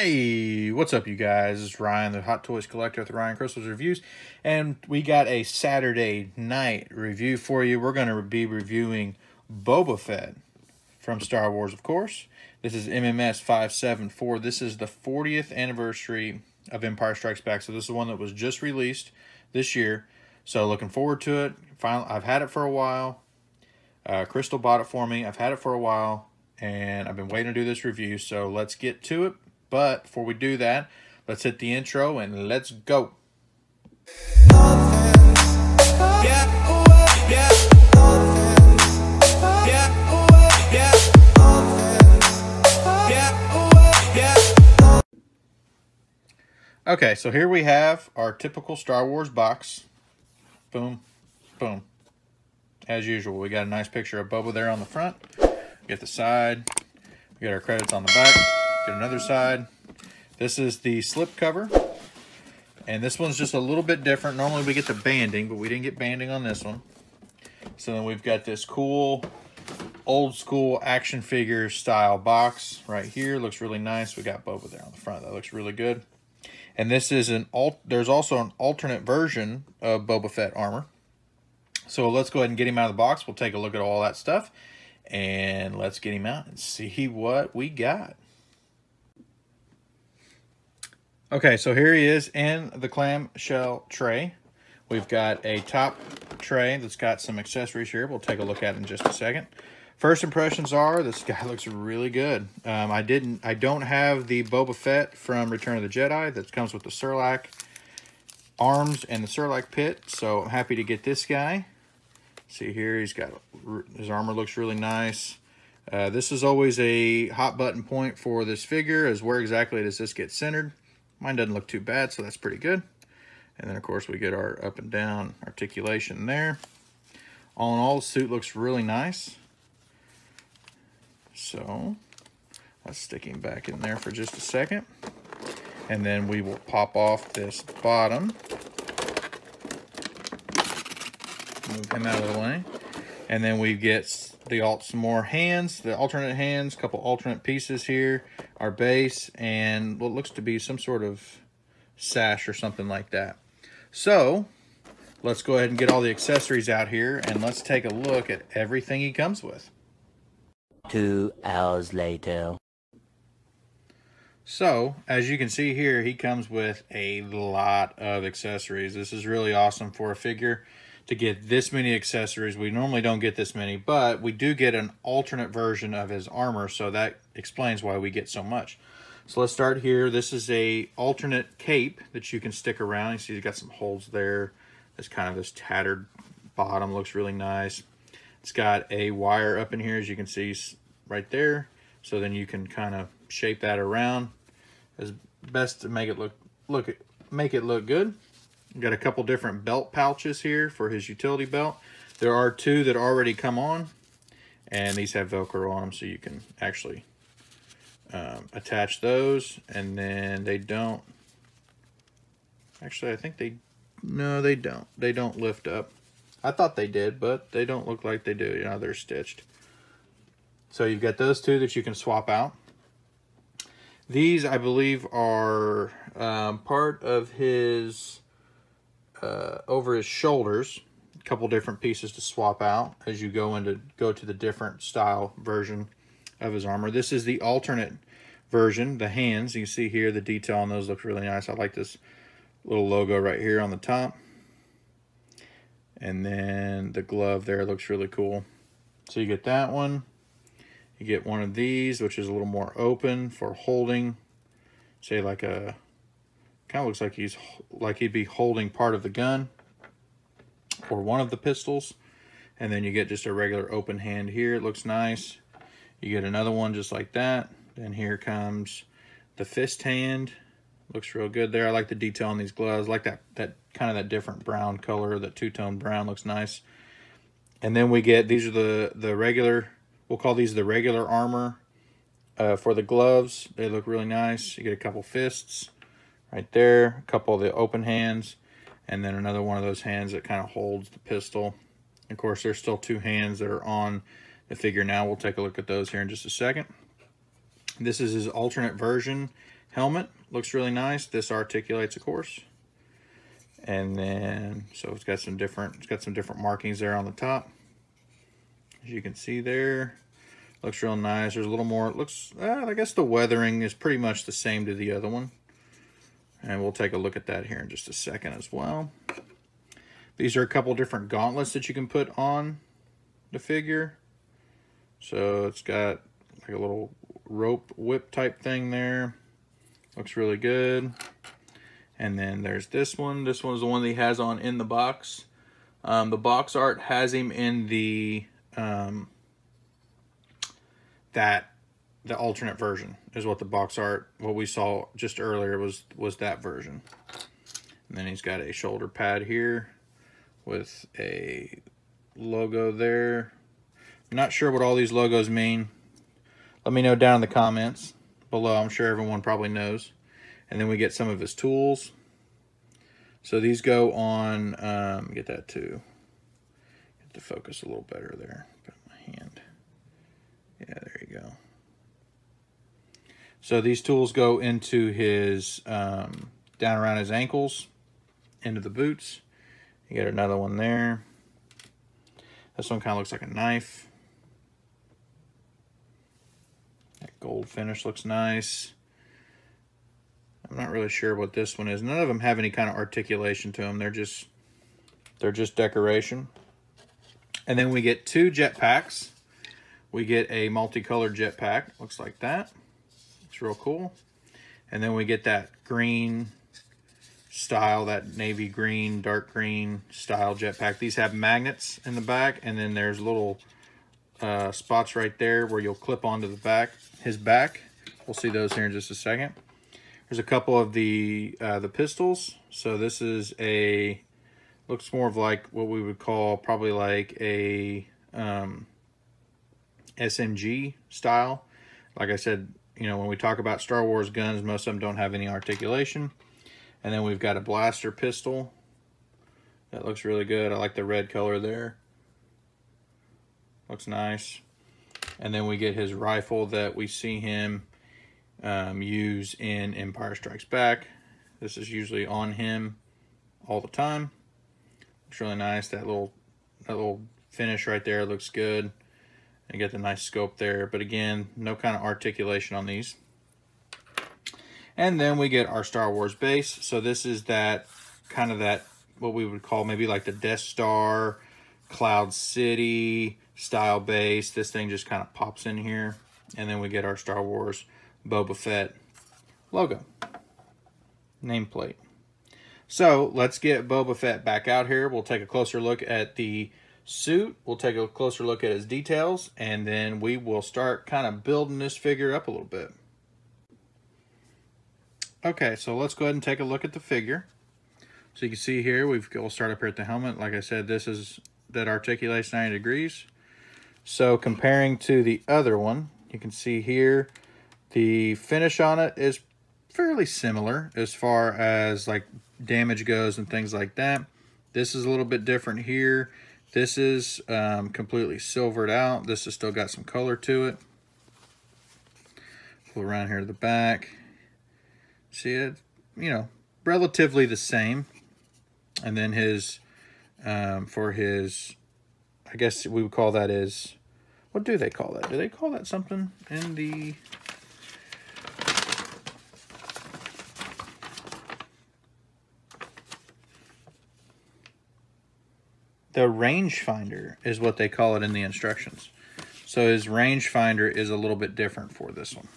Hey, what's up, you guys? It's Ryan, the Hot Toys Collector with Ryan Crystal's Reviews, and we got a Saturday night review for you. We're going to be reviewing Boba Fett from Star Wars, of course. This is MMS 574. This is the 40th anniversary of Empire Strikes Back, so this is one that was just released this year. So looking forward to it. Finally, I've had it for a while. Crystal bought it for me. I've had it for a while, and I've been waiting to do this review, so let's get to it. But before we do that, let's hit the intro and let's go. Okay, so here we have our typical Star Wars box. Boom, boom. As usual, we got a nice picture of Boba there on the front. Get the side. We got our credits on the back. Get another side. This is the slip cover. And this one's just a little bit different. Normally we get the banding, but we didn't get banding on this one. So then we've got this cool, old school action figure style box right here. Looks really nice. We got Boba there on the front. That looks really good. And this is there's also an alternate version of Boba Fett armor. So let's go ahead and get him out of the box. We'll take a look at all that stuff. And let's get him out and see what we got. Okay, so here he is in the clamshell tray. We've got a top tray that's got some accessories here. We'll take a look at it in just a second. First impressions are this guy looks really good. I don't have the Boba Fett from Return of the Jedi that comes with the Sarlacc arms and the Sarlacc pit. So I'm happy to get this guy. See here, his armor looks really nice. This is always a hot button point for this figure, is where exactly does this get centered. Mine doesn't look too bad, so that's pretty good. And then, of course, we get our up and down articulation there. All in all, the suit looks really nice. So let's stick him back in there for just a second. And then we will pop off this bottom. Move him out of the way. And then we get some more hands, the alternate hands, a couple alternate pieces here, our base, and what looks to be some sort of sash or something like that. So let's go ahead and get all the accessories out here, and let's take a look at everything he comes with. 2 hours later. So, as you can see here, he comes with a lot of accessories. This is really awesome for a figure to get this many accessories. We normally don't get this many, but we do get an alternate version of his armor, so that explains why we get so much. So let's start here. This is a alternate cape that you can stick around. You see he's got some holes there. There's kind of this tattered bottom, looks really nice. It's got a wire up in here, as you can see right there. So then you can kind of shape that around as best to make it look good. We've got a couple different belt pouches here for his utility belt. There are two that already come on, and these have Velcro on them, so you can actually attach those. And then they don't. Actually, I think no, they don't. They don't lift up. I thought they did, but they don't look like they do. You know, they're stitched. So you've got those two that you can swap out. These, I believe, are part of his, over his shoulders. A couple different pieces to swap out as you go to the different style version of his armor. This is the alternate version. The hands, you can see here, the detail on those looks really nice. I like this little logo right here on the top. And then the glove there looks really cool. So you get that one. You get one of these, which is a little more open for holding, say like kind of looks like he'd be holding part of the gun or one of the pistols. And then you get just a regular open hand here. It looks nice. You get another one just like that. Then here comes the fist hand. Looks real good there. I like the detail on these gloves. I like that kind of that different brown color. That two-tone brown looks nice. And then we get, these are the regular, we'll call these the regular armor for the gloves. They look really nice. You get a couple fists right there, a couple of the open hands, and then another one of those hands that kind of holds the pistol. Of course, there's still two hands that are on the figure now. We'll take a look at those here in just a second. This is his alternate version. Helmet looks really nice. This articulates, of course. And then, so it's got some different markings there on the top. As you can see there, looks real nice. There's a little more, it looks, I guess the weathering is pretty much the same to the other one. And we'll take a look at that here in just a second as well. These are a couple different gauntlets that you can put on the figure. So it's got like a little rope whip type thing there. Looks really good. And then there's this one. This one is the one that he has on in the box. The box art has him in the the alternate version is what the box art, what we saw just earlier was that version. And then he's got a shoulder pad here with a logo there. I'm not sure what all these logos mean. Let me know down in the comments below. I'm sure everyone probably knows. And then we get some of his tools. So these go on, get that too. Get the focus a little better there. Put my hand. Yeah, there you go. So these tools go into his, down around his ankles, into the boots. You get another one there. This one kind of looks like a knife. That gold finish looks nice. I'm not really sure what this one is. None of them have any kind of articulation to them. They're just decoration. And then we get two jetpacks. We get a multicolored jetpack. Looks like that. It's real cool. And then we get that green style, that navy green, dark green style jetpack. These have magnets in the back, and then there's little spots right there where you'll clip onto the back, his back. We'll see those here in just a second. There's a couple of the pistols. So this is a, looks more of like what we would call probably like a SMG style. Like I said, you know, when we talk about Star Wars guns, most of them don't have any articulation. And then we've got a blaster pistol. That looks really good. I like the red color there. Looks nice. And then we get his rifle that we see him use in Empire Strikes Back. This is usually on him all the time. Looks really nice. That little finish right there looks good. And get the nice scope there. But again, no kind of articulation on these. And then we get our Star Wars base. So this is that kind of that, what we would call maybe like the Death Star, Cloud City style base. This thing just kind of pops in here. And then we get our Star Wars Boba Fett logo, nameplate. So let's get Boba Fett back out here. We'll take a closer look at the suit. We'll take a closer look at his details, and then we will start kind of building this figure up a little bit. Okay, so let's go ahead and take a look at the figure. So you can see here, we'll start up here at the helmet. Like I said, this is that articulates 90 degrees. So comparing to the other one, you can see here, the finish on it is fairly similar as far as like damage goes and things like that. This is a little bit different here. This is completely silvered out. This has still got some color to it. Pull around here to the back. See it, you know, relatively the same. And then his, for his, I guess we would call that his, what do they call that? Do they call that something in the... The rangefinder is what they call it in the instructions. So his rangefinder is a little bit different for this one.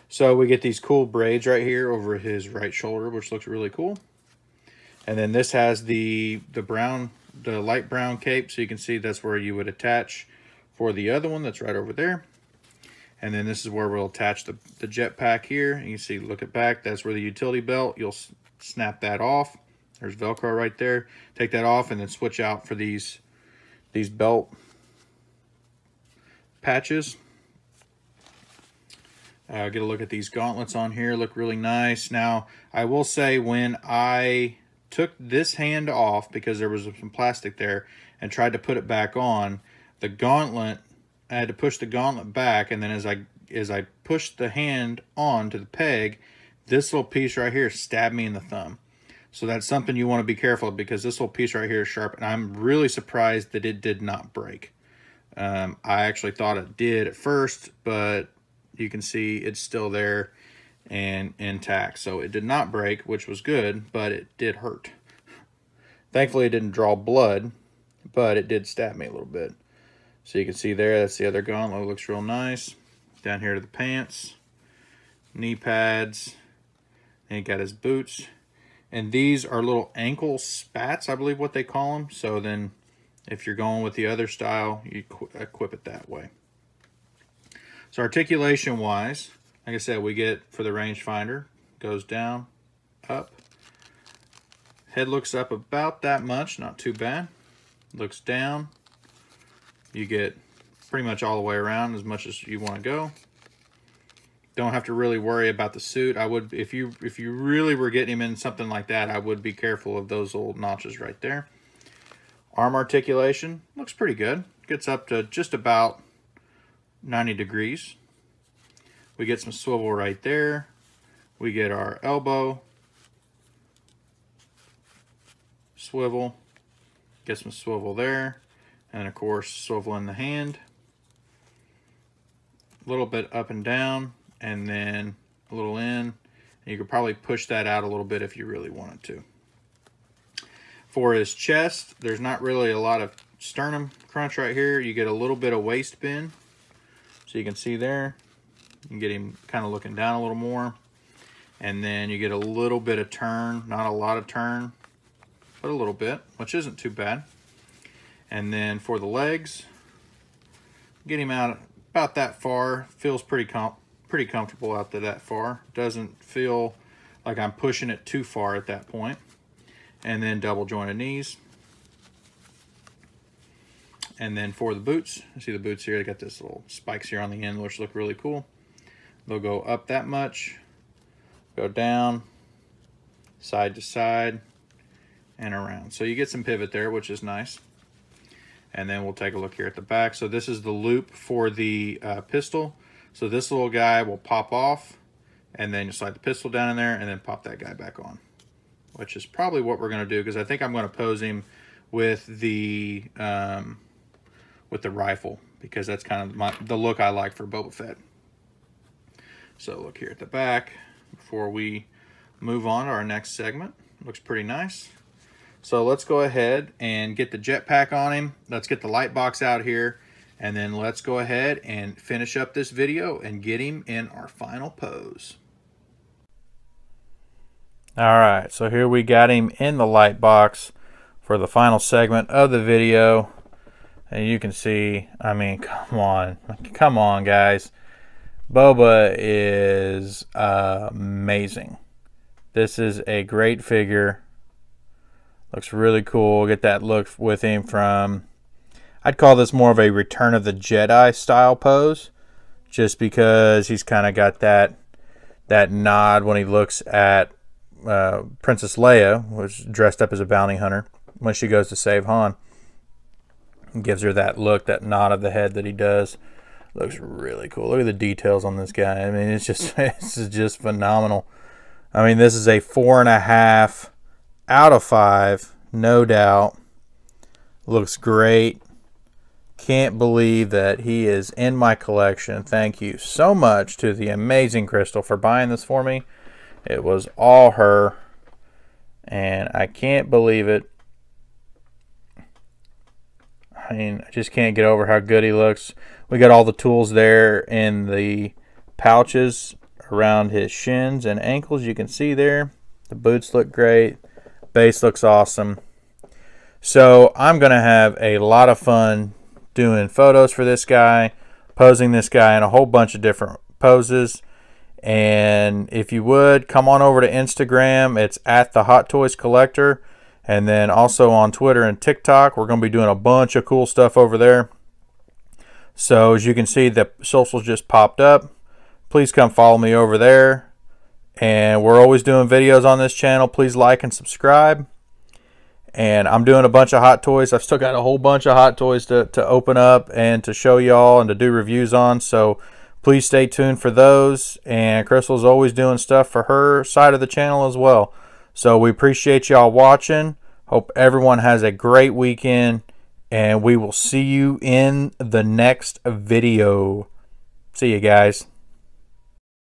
So we get these cool braids right here over his right shoulder, which looks really cool. And then this has the light brown cape. So you can see that's where you would attach for the other one that's right over there. And then this is where we'll attach the jetpack here. And you see, look at back, that's where the utility belt, you'll snap that off. There's Velcro right there. Take that off and then switch out for these belt patches. Get a look at these gauntlets on here. Look really nice. Now, I will say when I took this hand off, because there was some plastic there, and tried to put it back on, the gauntlet, I had to push the gauntlet back, and then as I pushed the hand on to the peg, this little piece right here stabbed me in the thumb. So that's something you want to be careful of, because this little piece right here is sharp, and I'm really surprised that it did not break. I actually thought it did at first, but you can see it's still there and intact. So it did not break, which was good, but it did hurt. Thankfully, it didn't draw blood, but it did stab me a little bit. So you can see there, that's the other gauntlet. It looks real nice. Down here to the pants, knee pads, and he got his boots. And these are little ankle spats, I believe what they call them. So then if you're going with the other style, you equip it that way. So articulation wise, like I said, we get for the rangefinder, goes down, up. Head looks up about that much, not too bad. Looks down. You get pretty much all the way around as much as you want to go. Don't have to really worry about the suit. I would, if you really were getting him in something like that, I would be careful of those old notches right there. Arm articulation looks pretty good. Gets up to just about 90 degrees. We get some swivel right there. We get our elbow swivel. Get some swivel there. And of course, swivel in the hand. A little bit up and down, and then a little in. And you could probably push that out a little bit if you really wanted to. For his chest, there's not really a lot of sternum crunch right here. You get a little bit of waist bend. So you can see there. You can get him kind of looking down a little more. And then you get a little bit of turn. Not a lot of turn, but a little bit, which isn't too bad. And then for the legs, get him out about that far. Feels pretty comfortable out to that far. Doesn't feel like I'm pushing it too far at that point. And then double jointed knees. And then for the boots, you see the boots here, they got this little spikes here on the end, which look really cool. They'll go up that much, go down, side to side, and around. So you get some pivot there, which is nice. And then we'll take a look here at the back. So this is the loop for the pistol. So this little guy will pop off, and then you slide the pistol down in there, and then pop that guy back on, which is probably what we're going to do, because I think I'm going to pose him with the rifle, because that's kind of the look I like for Boba Fett. So look here at the back before we move on to our next segment. Looks pretty nice. So let's go ahead and get the jetpack on him. Let's get the light box out here, and then let's go ahead and finish up this video and get him in our final pose. All right, so here we got him in the light box for the final segment of the video. And you can see, I mean, come on, guys. Boba is amazing. This is a great figure. Looks really cool. Get that look with him from, I'd call this more of a Return of the Jedi style pose, just because he's kind of got that nod when he looks at Princess Leia, who's dressed up as a bounty hunter, when she goes to save Han. Gives her that look, that nod of the head that he does. Looks really cool. Look at the details on this guy. I mean, it's just phenomenal. I mean, this is a 4.5 out of 5, no doubt. Looks great. Can't believe that he is in my collection. Thank you so much to the amazing Crystal for buying this for me. It was all her, and I can't believe it. I mean, I just can't get over how good he looks. We got all the tools there in the pouches around his shins and ankles. You can see there. The boots look great. Base looks awesome. So I'm going to have a lot of fun doing photos for this guy, posing this guy in a whole bunch of different poses. And if you would, come on over to Instagram. It's at the Hot Toys Collector. And then also on Twitter and TikTok, we're going to be doing a bunch of cool stuff over there. So as you can see, the socials just popped up. Please come follow me over there. And we're always doing videos on this channel. Please like and subscribe. And I'm doing a bunch of Hot Toys. I've still got a whole bunch of Hot Toys to open up and to show y'all and to do reviews on. So please stay tuned for those. And Crystal's always doing stuff for her side of the channel as well. So we appreciate y'all watching. Hope everyone has a great weekend. And we will see you in the next video. See you guys.